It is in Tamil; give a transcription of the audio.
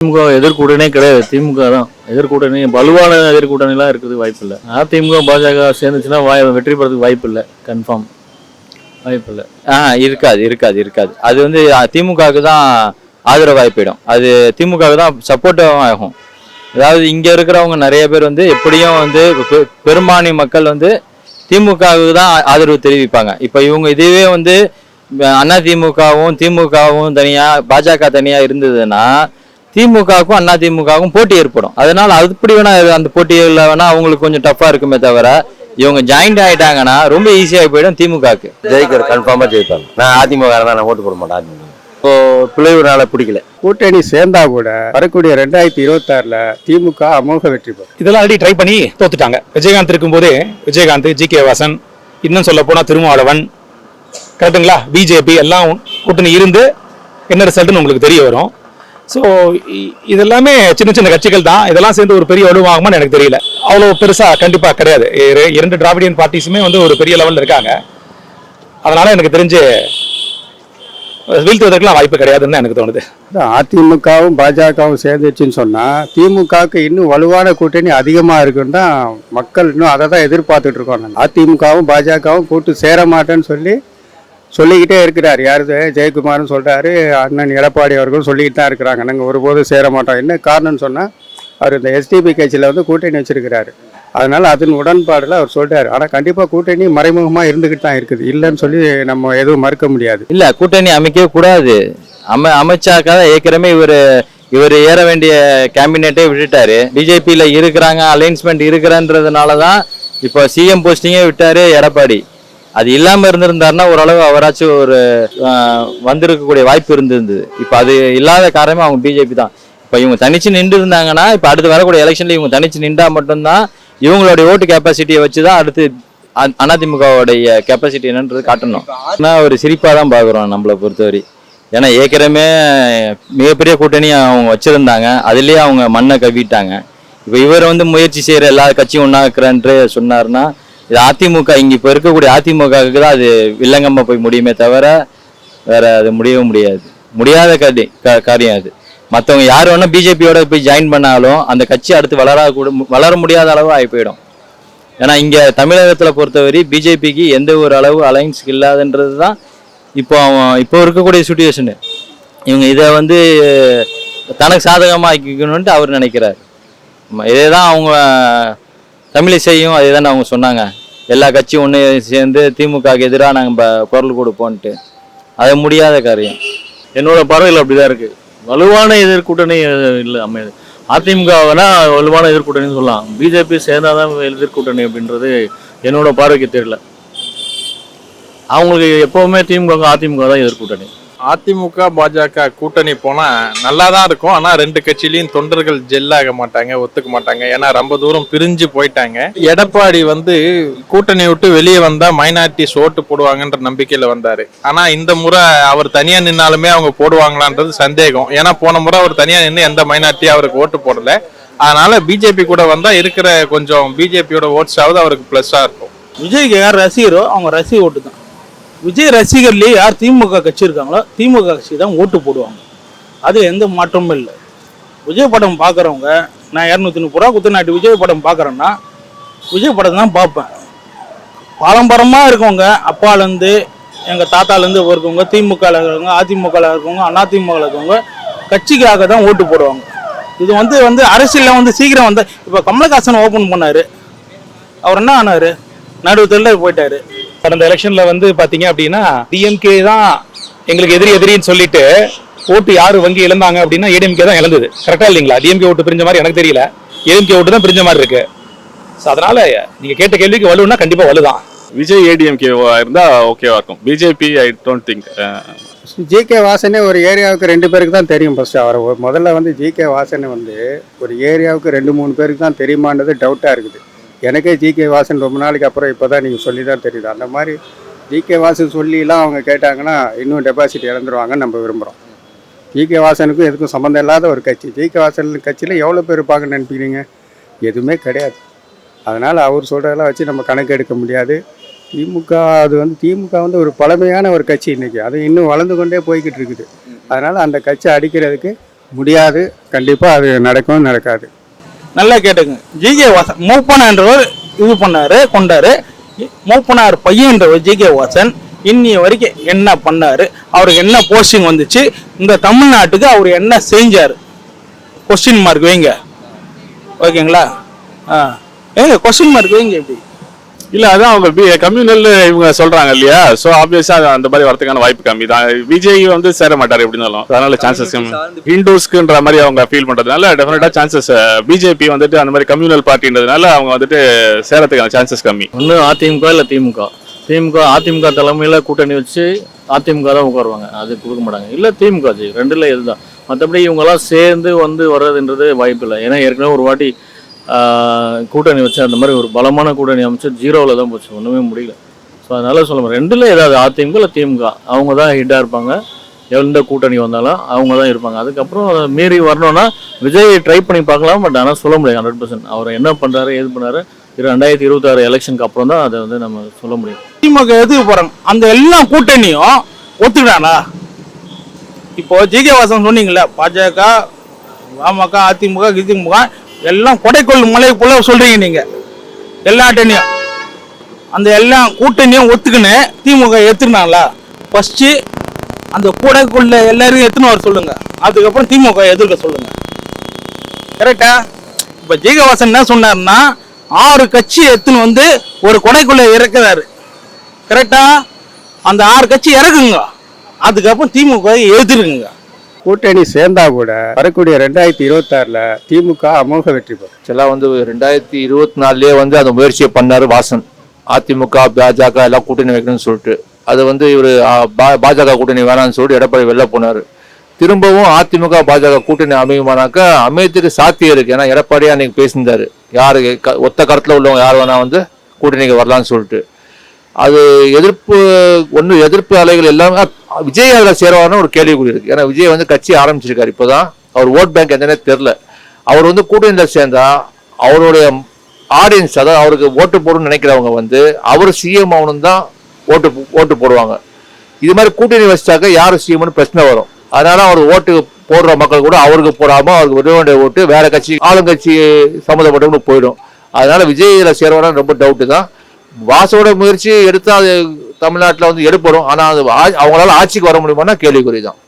திமுக எதிர்கூட்டணியே கிடையாது. திமுக தான் எதிர்கூட்டணி, வலுவான எதிர்கூட்டணிலாம் இருக்குது வாய்ப்பு இல்லை. அதிமுக பாஜக சேர்ந்துச்சுன்னா வெற்றி பெறதுக்கு வாய்ப்பு இல்லை. கன்ஃபார்ம் வாய்ப்பு இல்லை. இருக்காது இருக்காது இருக்காது. அது வந்து திமுகவுக்கு தான் ஆதரவு வாய்ப்பிடும். அது திமுகவுக்கு தான் சப்போர்ட்டாகவும் ஆகும். அதாவது இங்கே இருக்கிறவங்க நிறைய பேர் வந்து எப்படியும் வந்து பெரும்பான்மை மக்கள் வந்து திமுகவுக்கு தான் ஆதரவு தெரிவிப்பாங்க. இப்போ இவங்க இதுவே வந்து அதிமுகவும் திமுகவும் தனியாக பாஜக தனியாக இருந்ததுன்னா திமுகவுக்கும் அதிமுகவுக்கும் போட்டி ஏற்படும். அதனால அப்படி வேணா அந்த போட்டியில் வேணா அவங்களுக்கு கொஞ்சம் டஃப்பாக இருக்குமே தவிர இவங்க ஜாயிண்ட் ஆகிட்டாங்கன்னா ரொம்ப ஈஸியாக போயிடும் திமுகவுக்கு. ஜெயிக்கிற கன்ஃபார்மாக ஜெயிப்பாங்க. நான் அதிமுக தான், நான் ஓட்டு போட மாட்டேன். அதிமுக இப்போ பிள்ளைவனால பிடிக்கல. கூட்டணி சேர்ந்தா கூட வரக்கூடிய 2026 திமுக அமோக வெற்றி பெறும். இதெல்லாம் ஆல்ரெடி ட்ரை பண்ணி தோத்துட்டாங்க. விஜயகாந்த் இருக்கும்போது விஜயகாந்த், ஜி.கே. வாசன், இன்னும் சொல்ல போனா திருமாவளவன், கரெக்டுங்களா, பிஜேபி எல்லாம் கூட்டணி இருந்து என்ன ரிசல்ட்னு உங்களுக்கு தெரிய வரும். ஸோ இதெல்லாமே சின்ன சின்ன கட்சிகள் தான். இதெல்லாம் சேர்ந்து ஒரு பெரிய வலுவாகுமான்னு எனக்கு தெரியல. அவ்வளோ பெருசாக கண்டிப்பாக கிடையாது. 2 திராவிடியன் பார்ட்டிஸுமே வந்து ஒரு பெரிய லெவலில் இருக்காங்க. அதனால எனக்கு தெரிஞ்சு வீழ்த்துவதற்கெல்லாம் வாய்ப்பு கிடையாதுன்னு எனக்கு தோணுது. அதிமுகவும் பாஜகவும் சேர்ந்துச்சுன்னு சொன்னா திமுகவுக்கு இன்னும் வலுவான கூட்டணி அதிகமா இருக்குன்னு தான் மக்கள் இன்னும் அதை தான் எதிர்பார்த்துட்டு இருக்கோம். அதிமுகவும் பாஜகவும் கூட்டு சேர மாட்டேன்னு சொல்லிக்கிட்டே இருக்கிறார். யாரு ஜெயக்குமார்னு சொல்றாரு, அண்ணன் எடப்பாடி அவர்களும் சொல்லிக்கிட்டு தான் இருக்கிறாங்க. நாங்கள் ஒருபோதும் சேர மாட்டோம். என்ன காரணம்னு சொன்னா அவர் இந்த எஸ்டிபி கட்சியில் வந்து கூட்டணி வச்சிருக்கிறாரு. அதனால அதன் உடன்பாடுல அவர் சொல்றாரு. ஆனா கண்டிப்பா கூட்டணி மறைமுகமா இருந்துகிட்டு தான் இருக்குது. இல்லைன்னு சொல்லி நம்ம எதுவும் மறுக்க முடியாது. இல்ல, கூட்டணி அமைக்கவே கூடாது. அமைச்சாக்காக ஏற்கனவே இவர் ஏற வேண்டிய கேபினெட்டே விட்டுட்டாரு. பிஜேபியில இருக்கிறாங்க, அலைன்ஸ்மெண்ட் இருக்கிறன்றதுனாலதான் இப்போ சிஎம் போஸ்டிங்கே விட்டாரு எடப்பாடி. அது இல்லாம இருந்திருந்தாருன்னா ஓரளவு அவராச்சும் ஒரு வந்திருக்கக்கூடிய வாய்ப்பு இருந்திருந்தது. இப்போ அது இல்லாத காரணமே அவங்க பிஜேபி தான். இப்போ இவங்க தனிச்சு நின்று இருந்தாங்கன்னா இப்போ அடுத்து வரக்கூடிய எலெக்ஷன்ல இவங்க தனிச்சு நின்றா மட்டும்தான் இவங்களுடைய ஓட்டு கெப்பாசிட்டியை வச்சுதான் அடுத்து அதிமுகவுடைய கெப்பாசிட்டி என்னன்றது காட்டணும். ஆனால் ஒரு சிரிப்பாக தான் பார்க்குறோம் நம்மளை பொறுத்தவரை. ஏன்னா ஏற்கனவே மிகப்பெரிய கூட்டணி அவங்க வச்சிருந்தாங்க, அதுலேயே அவங்க மண்ணை கவிட்டாங்க. இப்போ இவர் வந்து முயற்சி செய்கிற எல்லா கட்சியும் ஒன்றாக்குறேன்ட்டு சொன்னார்னா இது அதிமுக, இங்கே இப்போ இருக்கக்கூடிய அதிமுகவுக்கு தான் அது வில்லங்கமாக போய் முடியுமே தவிர வேற அது முடியாத காரியம் அது. மற்றவங்க யார் வேணா பிஜேபியோட போய் ஜாயின் பண்ணாலும் அந்த கட்சி அடுத்து வளர முடியாத அளவு ஆகி போயிடும். ஏன்னா இங்கே தமிழகத்தில் பொறுத்தவரை பிஜேபிக்கு எந்த ஒரு அளவு அலைன்ஸ் இல்லாதன்றது தான் இப்போ இருக்கக்கூடிய சுச்சுவேஷனு. இவங்க இதை வந்து தனக்கு சாதகமாக ஆக்கிக்கணும்ட்டு அவர் நினைக்கிறார். இதே தான் அவங்க தமிழிசையும் அதே தான் அவங்க சொன்னாங்க. எல்லா கட்சியும் ஒன்று சேர்ந்து திமுகவுக்கு எதிராக நாங்கள் குரல் கொடுப்போன்ட்டு. அது முடியாத காரியம். என்னோட பார்வையில் அப்படிதான் இருக்கு. வலுவான எதிர்கூட்டணி இல்லை அமையாது. அதிமுக வேணா வலுவான எதிர்கூட்டணின்னு சொல்லலாம். பிஜேபி சேர்ந்தாதான் எதிர்கூட்டணி அப்படின்றது என்னோட பார்வைக்கு தெரியல. அவங்களுக்கு எப்பவுமே திமுக அதிமுக தான் எதிர்கூட்டணி. அதிமுக பாஜக கூட்டணி போனா நல்லா தான் இருக்கும். ஆனா 2 கட்சியிலையும் தொண்டர்கள் ஜெல்லாக மாட்டாங்க, ஒத்துக்க மாட்டாங்க. ஏன்னா ரொம்ப தூரம் பிரிஞ்சு போயிட்டாங்க. எடப்பாடி வந்து கூட்டணி விட்டு வெளியே வந்தா மைனாரிட்டிஸ் ஓட்டு போடுவாங்கன்ற நம்பிக்கையில வந்தாரு. ஆனா இந்த முறை அவர் தனியா நின்னாலுமே அவங்க போடுவாங்களான்றது சந்தேகம். ஏன்னா போன முறை அவர் தனியா நின்று எந்த மைனாரிட்டியும் அவருக்கு ஓட்டு போடல. அதனால பிஜேபி கூட வந்தா இருக்கிற கொஞ்சம் பிஜேபியோட ஓட்ஸ் ஆகுது அவருக்கு பிளஸ்ஸா இருக்கும். விஜய்க்கு யார் ரசிகரோ அவங்க ரசிக ஓட்டு தான். விஜய் ரசிகர்லேயே யார் திமுக கட்சி இருக்காங்களோ திமுக கட்சி தான் ஓட்டு போடுவாங்க. அது எந்த மாற்றமும் இல்லை. விஜய் படம் பார்க்குறவங்க, நான் 230 ரூபா குத்துநாட்டி விஜய் படம் பார்க்குறேன்னா விஜய் படம் தான் பார்ப்பேன். பாரம்பரியமாக இருக்கவங்க, அப்பாலேருந்து எங்கள் தாத்தாலேருந்து இருக்கவங்க, திமுகவில் இருக்கிறவங்க, அதிமுகவில் இருக்கவங்க, அதிமுகவில் இருக்கவங்க கட்சிக்காக தான் ஓட்டு போடுவாங்க. இது வந்து அரசியலில் வந்து சீக்கிரம் வந்து இப்போ கமலஹாசன் ஓப்பன் பண்ணார். அவர் என்ன ஆனார், நடுவுல போயிட்டாரு. கடந்த எலெக்ஷன்ல வந்து பாத்தீங்க அப்படின்னா டிஎம்கே தான் எங்களுக்கு எதிரின்னு சொல்லிட்டு ஓட்டு யாரு வங்கி இழந்தாங்க அப்படின்னா ஏடிஎம்கே தான் இழந்தது. கரெக்டா இல்லைங்களா? டிஎம்கே ஓட்டு பிரிஞ்ச மாதிரி எனக்கு தெரியல, ஏடிஎம்கே ஓட்டு தான் பிரிஞ்ச மாதிரி இருக்கு. அதனால நீங்க கேட்ட கேள்விக்கு வலுன்னா கண்டிப்பா வலுதான். விஜய் ஏடிஎம்கே இருந்தா ஓகேவா இருக்கும். BJP I don't think. G K. வாசனே ஒரு ஏரியாவுக்கு 2 பேருக்கு தான் தெரியும். ஃபர்ஸ்ட் அவர் முதல்ல வந்து ஜி.கே. வாசனை வந்து ஒரு ஏரியாவுக்கு 2-3 பேருக்கு தான் தெரியுமான்றது டவுட்டா இருக்குது. எனக்கே ஜி.கே. வாசன் ரொம்ப நாளைக்கு அப்புறம் இப்போ தான் நீங்கள் சொல்லி தான் தெரியுது. அந்த மாதிரி ஜி.கே. வாசன் சொல்லிலாம் அவங்க கேட்டாங்கன்னா இன்னும் டெபாசிட் இழந்துருவாங்கன்னு நம்ம விரும்புகிறோம். ஜி.கே. வாசனுக்கும் எதுக்கும் சம்மந்தம் இல்லாத ஒரு கட்சி. ஜி.கே. வாசன் கட்சியில் எவ்வளோ பேர் இருப்பாங்கன்னு நினைப்பீங்க? எதுவுமே கிடையாது. அதனால் அவர் சொல்கிறதெல்லாம் வச்சு நம்ம கணக்கு எடுக்க முடியாது. திமுக வந்து ஒரு பழமையான ஒரு கட்சி இன்றைக்கி. அது இன்னும் வளர்ந்து கொண்டே போய்கிட்டு இருக்குது. அதனால் அந்த கட்சி அடிக்கிறதுக்கு முடியாது. கண்டிப்பாக அது நடக்கும் நடக்காது. நல்லா கேட்டுங்க. ஜிகே வாசன் மூப்பனான்றவர் இது பண்ணாரு கொண்டாரு. மூப்பனார் பையன்றவர் ஜிகே வாசன் இன்னிய வரைக்கும் என்ன பண்ணாரு, அவருக்கு என்ன போஸ்டிங் வந்துச்சு, இந்த தமிழ்நாட்டுக்கு அவர் என்ன செஞ்சாரு, கொஸ்டின் மார்க் வைங்க. ஓகேங்களா? ஏங்க கொஸ்டின் மார்க் வைங்க. எப்படி இல்ல அதான் அவங்க கம்யூனல் இவங்க சொல்றாங்க இல்லையா, சோ ஆப்வியஸா அந்த மாதிரி வரதுக்கான வாய்ப்பு கம்மி தான். விஜய் வந்து சேர மாட்டாரு எப்படி இருந்தாலும், அதனால சான்சஸ் கம்மி. ஹிந்துஸ்க்குன்ற மாதிரி அவங்க ஃபீல் பண்றதுனால டெஃபினட்டா சான்சஸ் பிஜேபி வந்துட்டு அந்த மாதிரி கம்யூனல் பார்ட்டின்றதுனால அவங்க வந்துட்டு சேரத்துக்கான சான்சஸ் கம்மி. ஒன்று அதிமுக இல்லை திமுக. அதிமுக தலைமையில கூட்டணி வச்சு அதிமுக தான் உட்காருவாங்க, அது கொடுக்க மாட்டாங்க. இல்லை திமுக ரெண்டுல இதுதான். மற்றபடி இவங்கெல்லாம் சேர்ந்து வர்றதுன்றது வாய்ப்பு இல்லை. ஏன்னா ஏற்கனவே ஒரு வாட்டி கூட்டணி வச்சு அந்த மாதிரி ஒரு பலமான கூட்டணி அமைச்சு 0ல் தான் போச்சு, ஒன்றுமே முடியல. ஸோ அதனால சொல்ல முடியும், ரெண்டுல ஏதாவது அதிமுக இல்லை திமுக அவங்க தான் ஹிட்டாக இருப்பாங்க. எந்த கூட்டணி வந்தாலும் அவங்க தான் இருப்பாங்க. அதுக்கப்புறம் அதை மீறி வரணும்னா விஜய் ட்ரை பண்ணி பார்க்கலாம். பட் ஆனால் சொல்ல முடியாது 100%. அவர் என்ன பண்ணுறாரு ஏது பண்ணாரு 2026 எலெக்ஷனுக்கு அப்புறம் தான் அதை வந்து நம்ம சொல்ல முடியும். திமுக எதுக்கு போறாங்க, அந்த எல்லா கூட்டணியும் ஒத்துக்கிட்டானா? இப்போ ஜிகே வாசன் சொன்னீங்கல்ல, பாஜக, பாமக, அதிமுக, கிதிமுக எல்லாம் கொடைக்கொள் மலை போல சொல்றீங்க நீங்க. எல்லா டெனியும் அந்த எல்லா கூட்டணியும் ஒத்துக்குன்னு திமுக ஏத்துனாங்களா? ஃபர்ஸ்ட் அந்த கூடைக்குள்ள எல்லாரையும் எத்தனை வர சொல்லுங்க, அதுக்கப்புறம் திமுக எதிர்க்க சொல்லுங்க. கரெக்டா? இப்ப ஜிகே வாசன் என்ன சொன்னாருன்னா 6 கட்சி எடுத்துன்னு வந்து ஒரு கொடைக்குள்ள இறக்குறாரு. கரெக்டா? அந்த 6 கட்சி இறக்குங்க, அதுக்கப்புறம் திமுக எதிர்க்குங்க. கூட்டணி சேர்ந்தா கூட வரக்கூடிய 2026ல் திமுக அமோக வெற்றி பெறும். ஆக்சுவலாக வந்து 2024 வந்து அந்த முயற்சியை பண்ணார் வாசன். அதிமுக பாஜக எல்லாம் கூட்டணி வைக்கணும்னு சொல்லிட்டு அது வந்து இவர் பாஜக கூட்டணி வேணாம்னு சொல்லிட்டு எடப்பாடி வெளில போனார். திரும்பவும் அதிமுக பாஜக கூட்டணி அமையுமானாக்கா அமையத்துக்கு சாத்தியம் இருக்குது. ஏன்னா எடப்பாடியே அன்றைக்கி பேசியிருந்தார், யார் ஒத்த கருத்தில் உள்ளவங்க யார் வேணால் வந்து கூட்டணிக்கு வரலான்னு சொல்லிட்டு. அது எதிர்ப்பு அலைகள் எல்லாமே விஜய் அதில் சேருவார்னு ஒரு கேள்விக்குறி இருக்குது. ஏன்னா விஜய் வந்து கட்சி ஆரம்பிச்சிருக்காரு, இப்போ தான் அவர் ஓட் பேங்க் என்னன்னே தெரில. அவர் வந்து கூட்டணியில் சேர்ந்தா அவருடைய ஆடியன்ஸ், அதாவது அவருக்கு ஓட்டு போடணும்னு நினைக்கிறவங்க வந்து அவர் சிஎம் ஆகணும் தான் ஓட்டு போடுவாங்க. இது மாதிரி கூட்டணி வச்சாக்க யார் சிஎம்னு பிரச்சனை வரும். அதனால அவர் ஓட்டு போடுற மக்கள் கூட அவருக்கு போடாமல் அவருக்கு விட வேண்டிய ஓட்டு வேற கட்சி ஆளுங்கட்சி சம்மந்தப்பட்டவங்களுக்கு போயிடும். அதனால விஜய் இதில் சேருவாரான்னு ரொம்ப டவுட்டு தான். வாசோட முயற்சி எடுத்தால் அது தமிழ்நாட்டில் வந்து எடுப்படும். ஆனால் அது அவங்களால ஆட்சிக்கு வர முடியுமான்னா கேள்விக்குறி தான்.